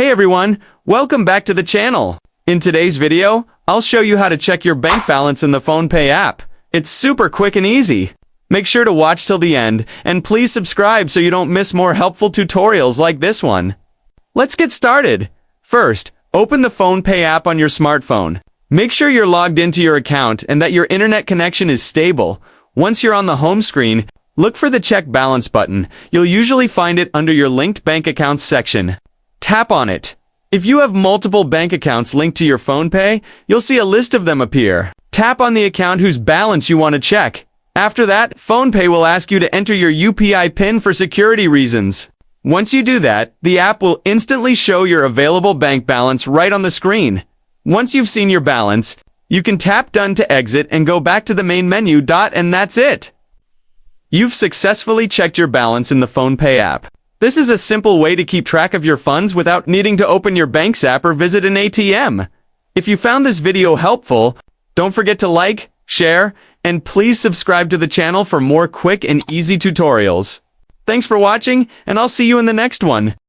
Hey everyone, welcome back to the channel. In today's video, I'll show you how to check your bank balance in the PhonePe app. It's super quick and easy. Make sure to watch till the end, and please subscribe so you don't miss more helpful tutorials like this one. Let's get started. First, open the PhonePe app on your smartphone. Make sure you're logged into your account and that your internet connection is stable. Once you're on the home screen, look for the Check Balance button. You'll usually find it under your linked bank accounts section. Tap on it. If you have multiple bank accounts linked to your PhonePe, you'll see a list of them appear. Tap on the account whose balance you want to check. After that, PhonePe will ask you to enter your UPI PIN for security reasons. Once you do that, the app will instantly show your available bank balance right on the screen. Once you've seen your balance, you can tap Done to exit and go back to the main menu. And that's it. You've successfully checked your balance in the PhonePe app. This is a simple way to keep track of your funds without needing to open your bank's app or visit an ATM. If you found this video helpful, don't forget to like, share, and please subscribe to the channel for more quick and easy tutorials. Thanks for watching, and I'll see you in the next one.